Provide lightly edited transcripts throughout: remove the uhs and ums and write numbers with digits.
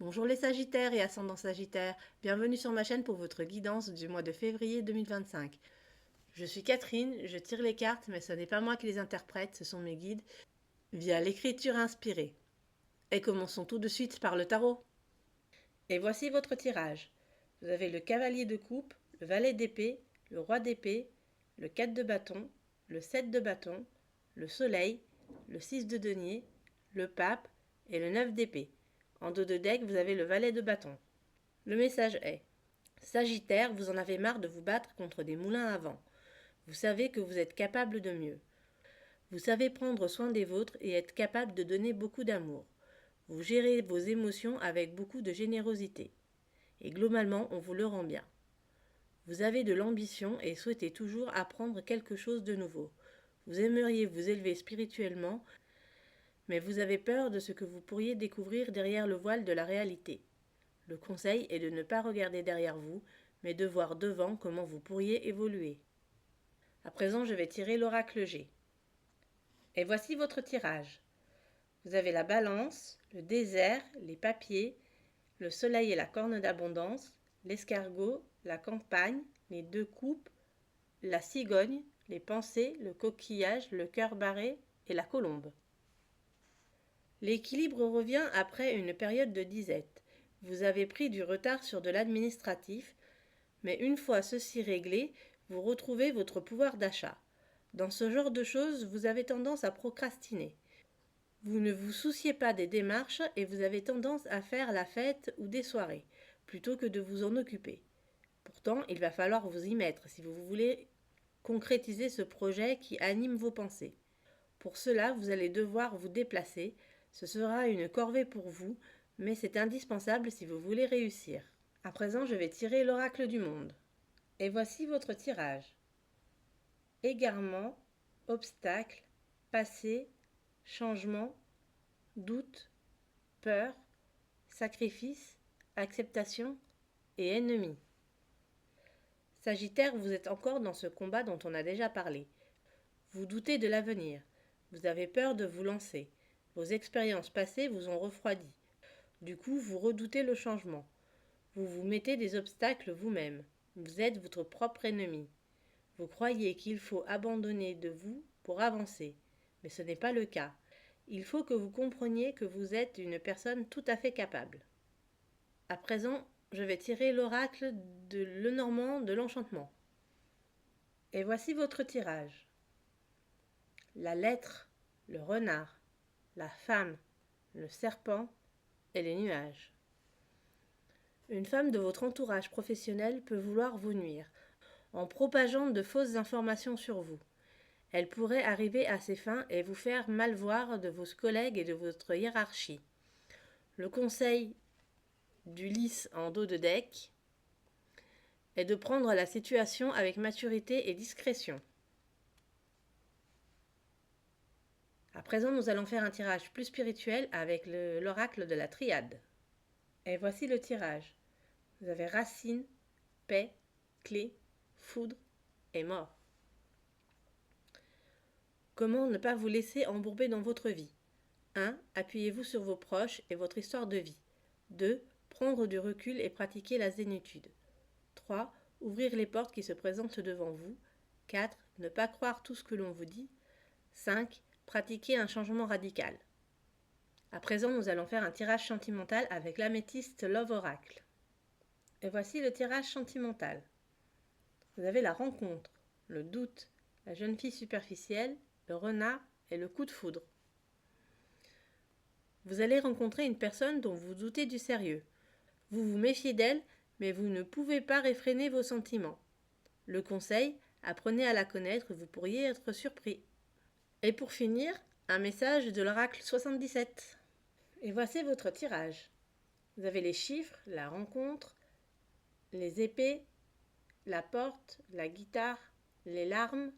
Bonjour les Sagittaires et ascendants Sagittaires, bienvenue sur ma chaîne pour votre guidance du mois de février 2025. Je suis Catherine, je tire les cartes, mais ce n'est pas moi qui les interprète, ce sont mes guides via l'écriture inspirée. Et commençons tout de suite par le tarot. Et voici votre tirage. Vous avez le cavalier de coupe, le valet d'épée, le roi d'épée, le 4 de bâton, le 7 de bâton, le soleil, le 6 de denier, le pape et le 9 d'épée. En dos de deck, vous avez le valet de bâton. Le message est: Sagittaire, vous en avez marre de vous battre contre des moulins à vent. Vous savez que vous êtes capable de mieux. Vous savez prendre soin des vôtres et être capable de donner beaucoup d'amour. Vous gérez vos émotions avec beaucoup de générosité. Et globalement, on vous le rend bien. Vous avez de l'ambition et souhaitez toujours apprendre quelque chose de nouveau. Vous aimeriez vous élever spirituellement, mais vous avez peur de ce que vous pourriez découvrir derrière le voile de la réalité. Le conseil est de ne pas regarder derrière vous, mais de voir devant comment vous pourriez évoluer. À présent, je vais tirer l'oracle G. Et voici votre tirage. Vous avez la balance, le désert, les papiers, le soleil et la corne d'abondance, l'escargot, la campagne, les deux coupes, la cigogne, les pensées, le coquillage, le cœur barré et la colombe. L'équilibre revient après une période de disette. Vous avez pris du retard sur de l'administratif, mais une fois ceci réglé, vous retrouvez votre pouvoir d'achat. Dans ce genre de choses, vous avez tendance à procrastiner. Vous ne vous souciez pas des démarches et vous avez tendance à faire la fête ou des soirées, plutôt que de vous en occuper. Pourtant, il va falloir vous y mettre si vous voulez concrétiser ce projet qui anime vos pensées. Pour cela, vous allez devoir vous déplacer. Ce sera une corvée pour vous, mais c'est indispensable si vous voulez réussir. À présent, je vais tirer l'oracle du monde. Et voici votre tirage. Égarement, obstacle, passé, changement, doute, peur, sacrifice, acceptation et ennemi. Sagittaire, vous êtes encore dans ce combat dont on a déjà parlé. Vous doutez de l'avenir. Vous avez peur de vous lancer. Vos expériences passées vous ont refroidi. Du coup, vous redoutez le changement. Vous vous mettez des obstacles vous-même. Vous êtes votre propre ennemi. Vous croyez qu'il faut abandonner de vous pour avancer, mais ce n'est pas le cas. Il faut que vous compreniez que vous êtes une personne tout à fait capable. À présent, je vais tirer l'oracle de Lenormand de l'enchantement. Et voici votre tirage. La lettre, le renard, la femme, le serpent et les nuages. Une femme de votre entourage professionnel peut vouloir vous nuire, en propageant de fausses informations sur vous. Elle pourrait arriver à ses fins et vous faire mal voir de vos collègues et de votre hiérarchie. Le conseil du lys en dos de deck est de prendre la situation avec maturité et discrétion. À présent, nous allons faire un tirage plus spirituel avec l'oracle de la triade. Et voici le tirage. Vous avez racine, paix, clé, foudre et mort. Comment ne pas vous laisser embourber dans votre vie? 1. Appuyez-vous sur vos proches et votre histoire de vie. 2. Prendre du recul et pratiquer la zénitude. 3. Ouvrir les portes qui se présentent devant vous. 4. Ne pas croire tout ce que l'on vous dit. 5. Pratiquer un changement radical. À présent, nous allons faire un tirage sentimental avec l'améthyste Love Oracle. Et voici le tirage sentimental. Vous avez la rencontre, le doute, la jeune fille superficielle, le renard et le coup de foudre. Vous allez rencontrer une personne dont vous doutez du sérieux. Vous vous méfiez d'elle, mais vous ne pouvez pas réfréner vos sentiments. Le conseil, apprenez à la connaître, vous pourriez être surpris. Et pour finir, un message de l'oracle 77. Et voici votre tirage. Vous avez les chiffres, la rencontre, les épées, la porte, la guitare, les larmes,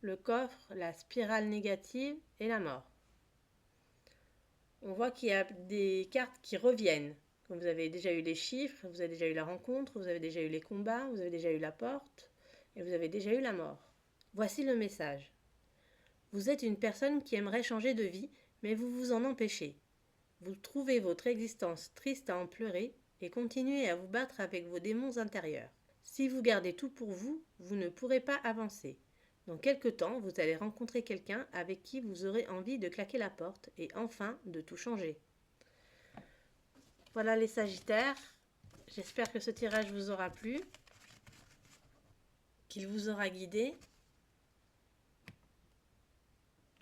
le coffre, la spirale négative et la mort. On voit qu'il y a des cartes qui reviennent. Vous avez déjà eu les chiffres, vous avez déjà eu la rencontre, vous avez déjà eu les combats, vous avez déjà eu la porte et vous avez déjà eu la mort. Voici le message. Vous êtes une personne qui aimerait changer de vie, mais vous vous en empêchez. Vous trouvez votre existence triste à en pleurer et continuez à vous battre avec vos démons intérieurs. Si vous gardez tout pour vous, vous ne pourrez pas avancer. Dans quelque temps, vous allez rencontrer quelqu'un avec qui vous aurez envie de claquer la porte et enfin de tout changer. Voilà les Sagittaires. J'espère que ce tirage vous aura plu, qu'il vous aura guidé.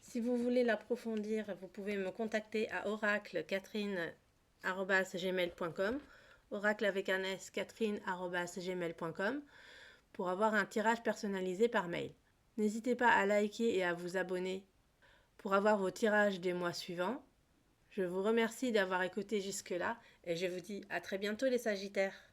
Si vous voulez l'approfondir, vous pouvez me contacter à oraclecatherine@gmail.com, oracle avec un S, catherine@gmail.com, pour avoir un tirage personnalisé par mail. N'hésitez pas à liker et à vous abonner pour avoir vos tirages des mois suivants. Je vous remercie d'avoir écouté jusque-là et je vous dis à très bientôt les Sagittaires.